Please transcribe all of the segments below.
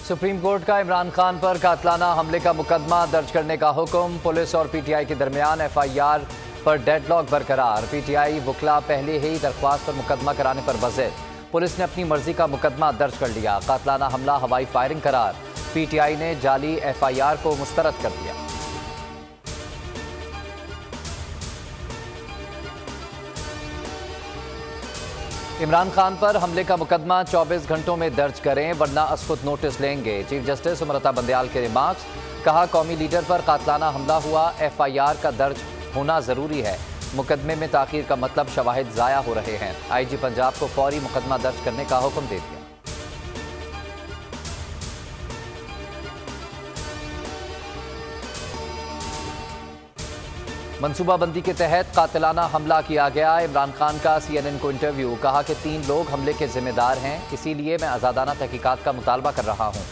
Supreme court का इमरान खान पर कातलाना हमले का मुकदमा दर्ज करने का हुक्म। पुलिस और पीटीआई के दरमियान एफआईआर पर डेडलॉक बरकरार। पीटीआई वकला पहले ही दरख्वास्त पर मुकदमा कराने पर बज़ेद। पुलिस ने अपनी मर्जी का मुकदमा दर्ज कर लिया। कातलाना हमला हवाई फायरिंग करार। पीटीआई ने जाली एफआईआर को मुस्तरद कर दिया। इमरान खान पर हमले का मुकदमा 24 घंटों में दर्ज करें वरना अस्फुत नोटिस लेंगे। चीफ जस्टिस उमरता बंदयाल के रिमार्क्स। कहा, कौमी लीडर पर कातलाना हमला हुआ, एफआईआर का दर्ज होना जरूरी है। मुकदमे में ताखीर का मतलब शवाहिद ज़ाया हो रहे हैं। आईजी पंजाब को फौरी मुकदमा दर्ज करने का हुक्म दे दिया। मनसूबाबंदी के तहत कातिलाना हमला किया गया। इमरान खान का CNN को इंटरव्यू। कहा कि 3 लोग हमले के जिम्मेदार हैं, इसीलिए मैं आज़ादाना तहकीकात का मुतालबा कर रहा हूँ।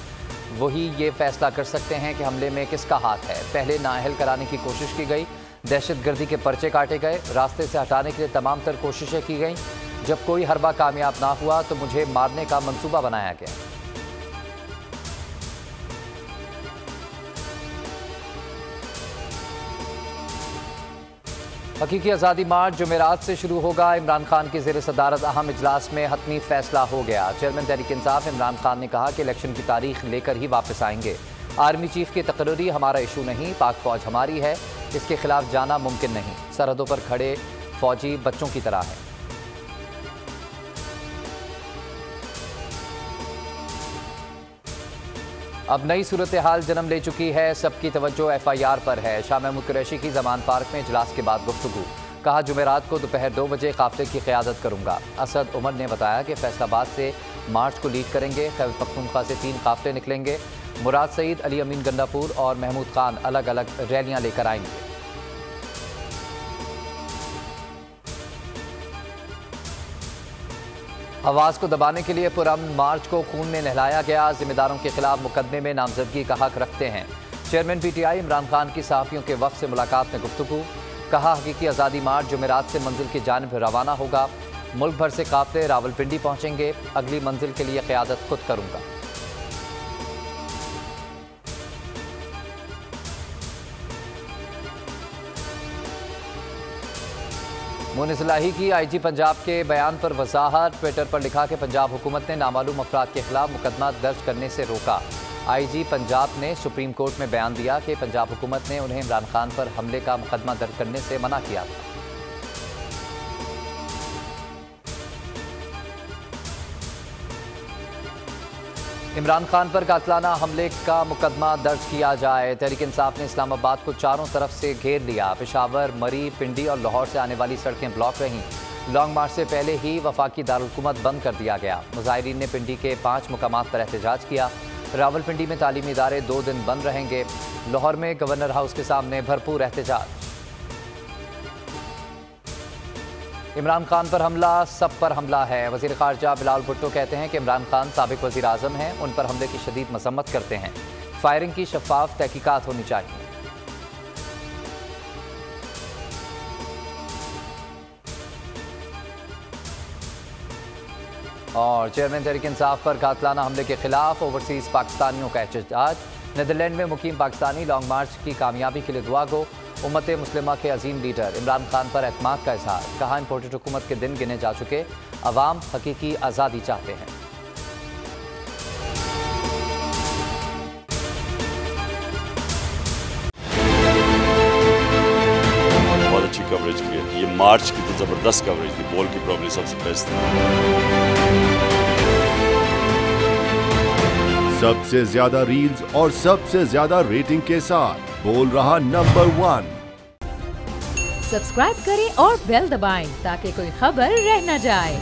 वही ये फैसला कर सकते हैं कि हमले में किसका हाथ है। पहले नाअहल कराने की कोशिश की गई, दहशतगर्दी के पर्चे काटे गए, रास्ते से हटाने के लिए तमाम तर कोशिशें की गईं। जब कोई हरबा कामयाब ना हुआ तो मुझे मारने का मंसूबा बनाया गया। हकीकी आज़ादी मार्च जुमेरात से शुरू होगा। इमरान खान की ज़ेर सदारत अहम इजलास में हतमी फैसला हो गया। चेयरमैन तहरीक इंसाफ इमरान खान ने कहा कि इलेक्शन की तारीख लेकर ही वापस आएंगे। आर्मी चीफ की तकरीरी हमारा इशू नहीं, पाक फौज हमारी है, इसके खिलाफ जाना मुमकिन नहीं। सरहदों पर खड़े फौजी बच्चों की तरह है। अब नई सूरत हाल जन्म ले चुकी है। सबकी तवज्जो एफआईआर पर है। शाह महमूद कुरैशी की जमान पार्क में इजलास के बाद गुफ्तगू। कहा, जुमेरात को दोपहर 2 बजे काफिले की क़यादत करूंगा। असद उमर ने बताया कि फैसलाबाद से मार्च को लीड करेंगे। खैबर पख्तूनख्वा से 3 काफिले निकलेंगे। मुराद सईद, अली अमीन गंडापुर और महमूद खान अलग अलग रैलियां लेकर आएंगे। आवाज़ को दबाने के लिए पुरअमन मार्च को खून में नहलाया गया। जिम्मेदारों के खिलाफ मुकदमे में नामजदगी का हक रखते हैं। चेयरमैन पीटीआई इमरान खान की सहाफ़ियों के वफ़द से मुलाकात में गुफ्तगू। कहा, हकीकी आज़ादी मार्च जुमेरात से मंजिल की जानिब रवाना होगा। मुल्क भर से काफ़िले रावलपिंडी पहुँचेंगे। अगली मंजिल के लिए क़यादत खुद करूँगा। मोनिस इलाही की आईजी पंजाब के बयान पर वजाहत। ट्विटर पर लिखा कि पंजाब हुकूमत ने नामालूम अफराद के खिलाफ मुकदमा दर्ज करने से रोका। आईजी पंजाब ने सुप्रीम कोर्ट में बयान दिया कि पंजाब हुकूमत ने उन्हें इमरान खान पर हमले का मुकदमा दर्ज करने से मना किया था। इमरान खान पर कातलाना हमले का मुकदमा दर्ज किया जाए। तहरीक इंसाफ ने इस्लामाबाद को चारों तरफ से घेर लिया। पेशावर, मरी, पिंडी और लाहौर से आने वाली सड़कें ब्लॉक रहीं। लॉन्ग मार्च से पहले ही वफाकी दारुलहुकूमत बंद कर दिया गया। मुजाहिरीन ने पिंडी के 5 मुकामात पर एहतजाज किया। रावलपिंडी में तालीमी इदारे 2 दिन बंद रहेंगे। लाहौर में गवर्नर हाउस के सामने भरपूर एहतजाज। इमरान खान पर हमला सब पर हमला है। वज़ीर ख़ारजा बिलावल भुट्टो कहते हैं कि इमरान खान साबिक़ वज़ीर आज़म हैं, उन पर हमले की शदीद मज़म्मत करते हैं। फायरिंग की शफ़ाफ़ तहकीकात होनी चाहिए। और चेयरमैन तहरीक इंसाफ पर कातलाना हमले के खिलाफ ओवरसीज़ पाकिस्तानियों का एहतजाज। नीदरलैंड में मुकीम पाकिस्तानी लॉन्ग मार्च की कामयाबी के लिए दुआ गो। उम्मत मुस्लिमा के अजीम लीडर इमरान खान पर एतमाद का इजहार। कहा, इम्पोर्टेड हुकूमत के दिन गिने जा चुके, अवाम हकीकी आज़ादी चाहते हैं। बहुत अच्छी कवरेज की। ये मार्च की तो ज़बरदस्त कवरेज थी। बॉल की प्रॉब्लम सबसे बेस्ट थी। सबसे ज्यादा रील्स और सबसे ज्यादा रेटिंग के साथ बोल रहा नंबर 1। सब्सक्राइब करें और बेल दबाएं ताकि कोई खबर रह न जाए।